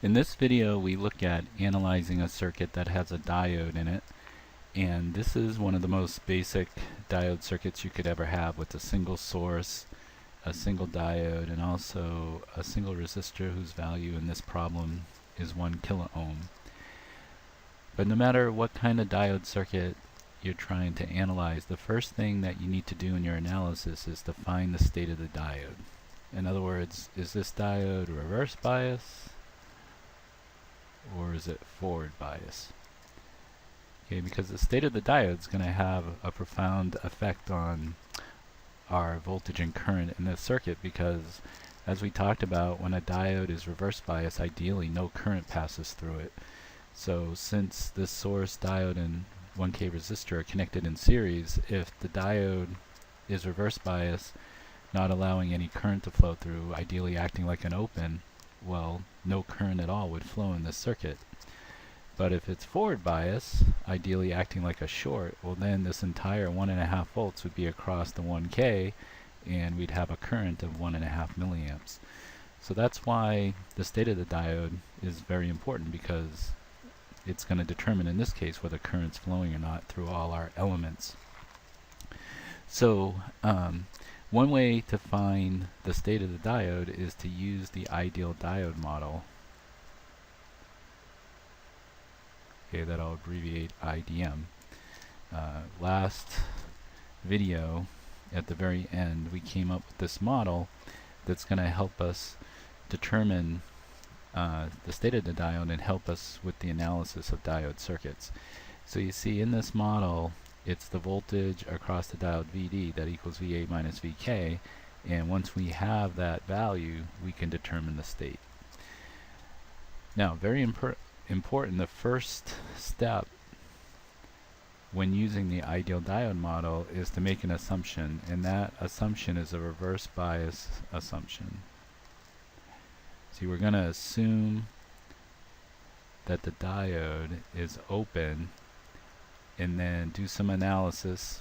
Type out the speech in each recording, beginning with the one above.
In this video we look at analyzing a circuit that has a diode in it, and this is one of the most basic diode circuits you could ever have, with a single source, a single diode, and also a single resistor whose value in this problem is 1 kilo ohm. But no matter what kind of diode circuit you're trying to analyze, the first thing that you need to do in your analysis is to find the state of the diode. In other words, is this diode reverse bias or is it forward bias? Okay, because the state of the diode is going to have a profound effect on our voltage and current in this circuit, because as we talked about, when a diode is reverse bias, ideally no current passes through it. So since this source, diode, and 1K resistor are connected in series, if the diode is reverse bias, not allowing any current to flow through, ideally acting like an open, well, no current at all would flow in this circuit. But if it's forward bias, ideally acting like a short, well then this entire 1.5 volts would be across the 1K, and we'd have a current of 1.5 milliamps. So that's why the state of the diode is very important, because it's going to determine in this case whether current's flowing or not through all our elements. So one way to find the state of the diode is to use the ideal diode model. Okay, that I'll abbreviate IDM. Last video, at the very end, we came up with this model that's going to help us determine the state of the diode and help us with the analysis of diode circuits. So you see in this model, it's the voltage across the diode VD that equals VA minus VK, and once we have that value, we can determine the state. Now, very important, the first step when using the ideal diode model is to make an assumption, and that assumption is a reverse bias assumption. See, we're going to assume that the diode is open and then do some analysis,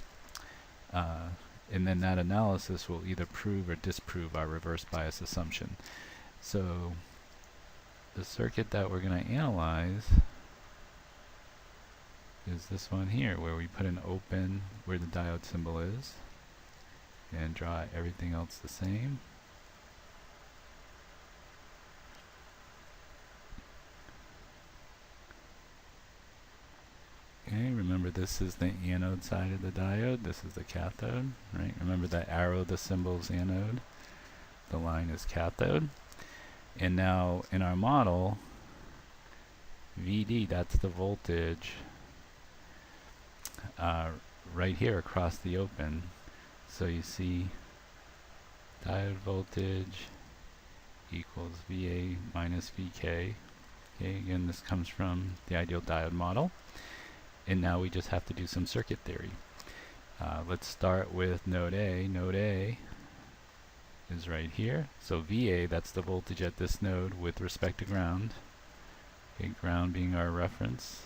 and then that analysis will either prove or disprove our reverse bias assumption. So the circuit that we're going to analyze is this one here, where we put an open where the diode symbol is and draw everything else the same. Okay, remember this is the anode side of the diode, this is the cathode, right? Remember that arrow, the symbol's anode, the line is cathode. And now in our model, VD, that's the voltage right here across the open. So you see diode voltage equals VA minus VK. Okay, again, this comes from the ideal diode model. And now we just have to do some circuit theory. Let's start with node A. Node A is right here. So VA, that's the voltage at this node with respect to ground. Okay, ground being our reference.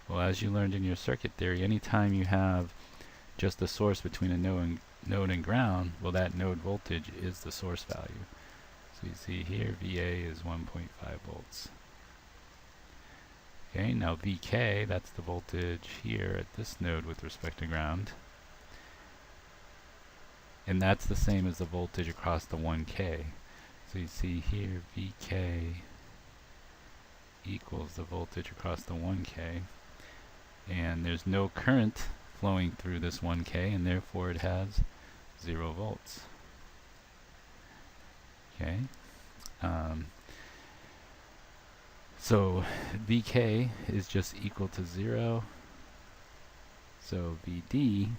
Well, as you learned in your circuit theory, anytime you have just a source between a node and ground, well, that node voltage is the source value. So you see here, VA is 1.5 volts. Okay, now VK, that's the voltage here at this node with respect to ground. And that's the same as the voltage across the 1K. So you see here, VK equals the voltage across the 1K. And there's no current flowing through this 1K, and therefore it has 0 volts. Okay. So VK is just equal to 0. So VD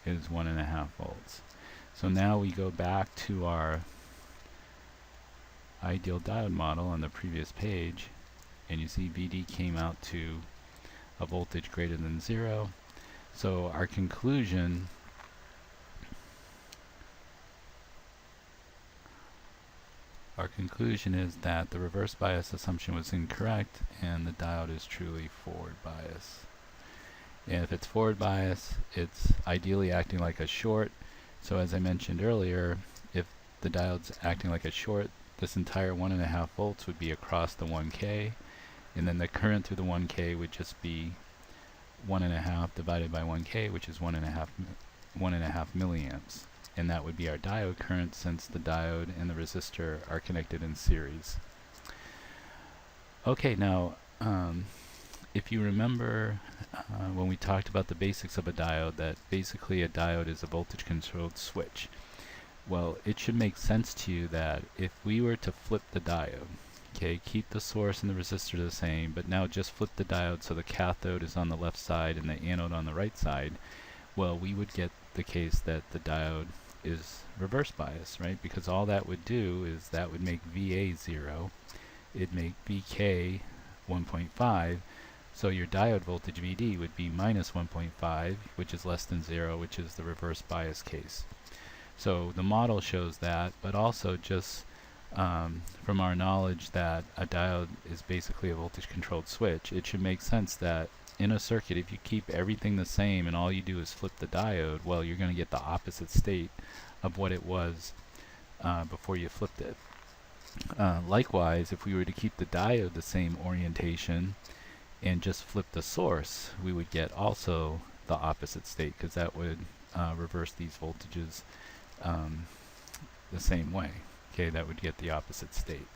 is 1.5 volts. So now we go back to our ideal diode model on the previous page, and you see VD came out to a voltage greater than 0. So our conclusion is that the reverse bias assumption was incorrect and the diode is truly forward bias. And if it's forward bias, it's ideally acting like a short. So as I mentioned earlier, if the diode's acting like a short, this entire 1.5 volts would be across the 1K, and then the current through the 1K would just be 1.5 divided by 1K, which is 1.5 milliamps. And that would be our diode current, since the diode and the resistor are connected in series. Okay, now if you remember when we talked about the basics of a diode, that basically a diode is a voltage controlled switch. Well, it should make sense to you that if we were to flip the diode, okay, keep the source and the resistor the same, but now just flip the diode so the cathode is on the left side and the anode on the right side, well, we would get the case that the diode is reverse bias, right? Because all that would do is that would make VA 0, it'd make VK 1.5, so your diode voltage VD would be minus 1.5, which is less than 0, which is the reverse bias case. So the model shows that, but also just from our knowledge that a diode is basically a voltage controlled switch, it should make sense that in a circuit, if you keep everything the same and all you do is flip the diode, well, you're going to get the opposite state of what it was before you flipped it. Likewise, if we were to keep the diode the same orientation and just flip the source, we would get also the opposite state, because that would reverse these voltages the same way. Okay, that would get the opposite state.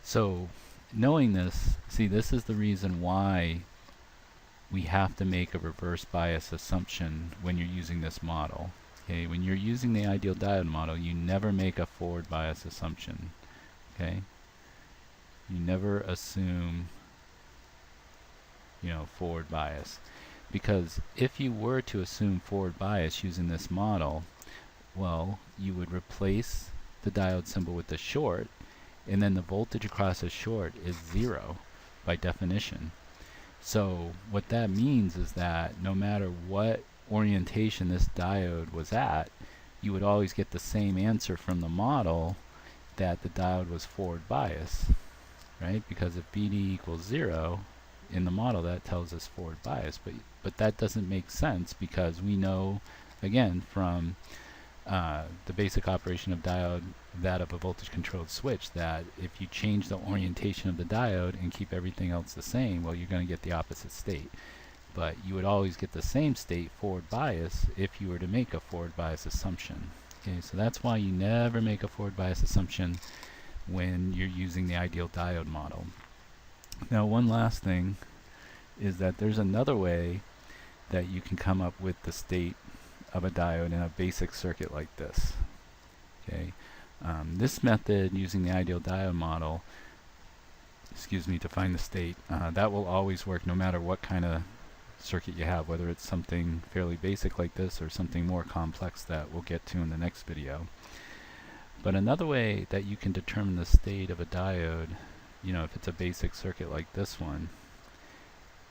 So knowing this, see, this is the reason why we have to make a reverse bias assumption when you're using this model. Okay, when you're using the ideal diode model, you never make a forward bias assumption. Okay, you never assume, you know, forward bias, because if you were to assume forward bias using this model, well, you would replace the diode symbol with the short, and then the voltage across a short is 0 by definition. So what that means is that no matter what orientation this diode was at, you would always get the same answer from the model, that the diode was forward bias, right? Because if VD equals 0 in the model, that tells us forward bias, but that doesn't make sense, because we know, again, from the basic operation of diode, that of a voltage controlled switch, that if you change the orientation of the diode and keep everything else the same, well, you're going to get the opposite state. But you would always get the same state, forward bias, if you were to make a forward bias assumption. Okay, so that's why you never make a forward bias assumption when you're using the ideal diode model. Now, one last thing is that there's another way that you can come up with the state of a diode in a basic circuit like this. Okay, this method, using the ideal diode model, to find the state, that will always work no matter what kind of circuit you have, whether it's something fairly basic like this or something more complex that we'll get to in the next video. But another way that you can determine the state of a diode, you know, if it's a basic circuit like this one,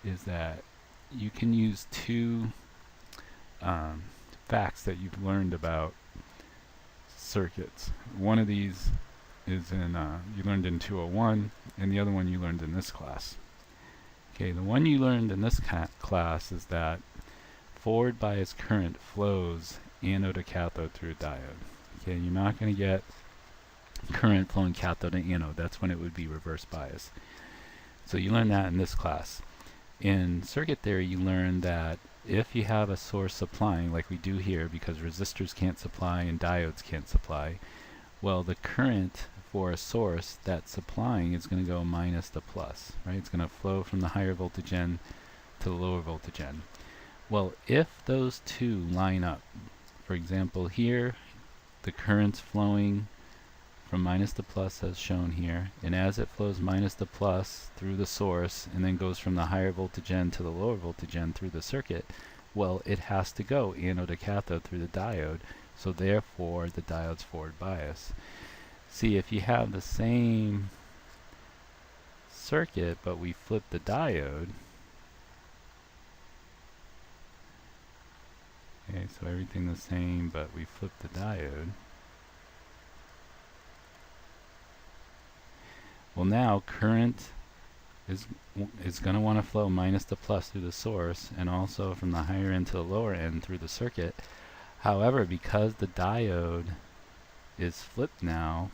is that you can use two facts that you've learned about circuits. One of these is in you learned in 201, and the other one you learned in this class. Okay, the one you learned in this class is that forward bias current flows anode to cathode through a diode. Okay, you're not going to get current flowing cathode to anode. That's when it would be reverse bias. So you learned that in this class. In circuit theory, you learned that if you have a source supplying, like we do here, because resistors can't supply and diodes can't supply, well, the current for a source that's supplying is going to go minus the plus, right? It's going to flow from the higher voltage end to the lower voltage end. Well, if those two line up, for example, here, the current's flowing from minus to plus as shown here, and as it flows minus to plus through the source and then goes from the higher voltage end to the lower voltage end through the circuit, well, it has to go anode to cathode through the diode, so therefore the diode's forward bias. See, if you have the same circuit but we flip the diode, okay, so everything the same but we flip the diode, well, now current is going to want to flow minus to plus through the source, and also from the higher end to the lower end through the circuit. However, because the diode is flipped now,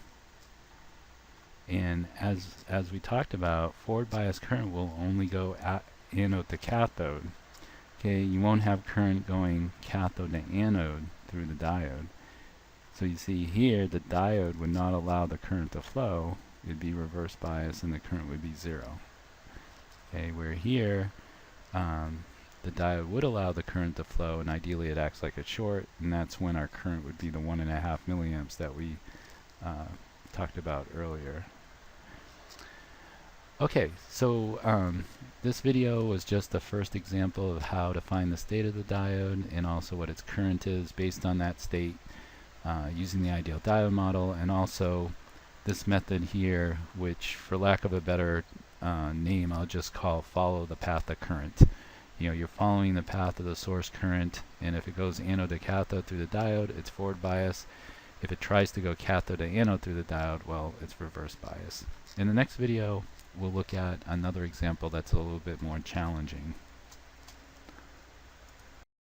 and as we talked about, forward bias current will only go anode to cathode. Okay, you won't have current going cathode to anode through the diode. So you see here, the diode would not allow the current to flow. It would be reverse bias and the current would be 0. Okay, where here, the diode would allow the current to flow, and ideally it acts like a short, and that's when our current would be the 1.5 milliamps that we talked about earlier. Okay, so this video was just the first example of how to find the state of the diode and also what its current is based on that state using the ideal diode model, and also this method here, which for lack of a better name I'll just call follow the path of current. You know, you're following the path of the source current, and if it goes anode to cathode through the diode, it's forward bias. If it tries to go cathode to anode through the diode, well, it's reverse bias. In the next video, we'll look at another example that's a little bit more challenging.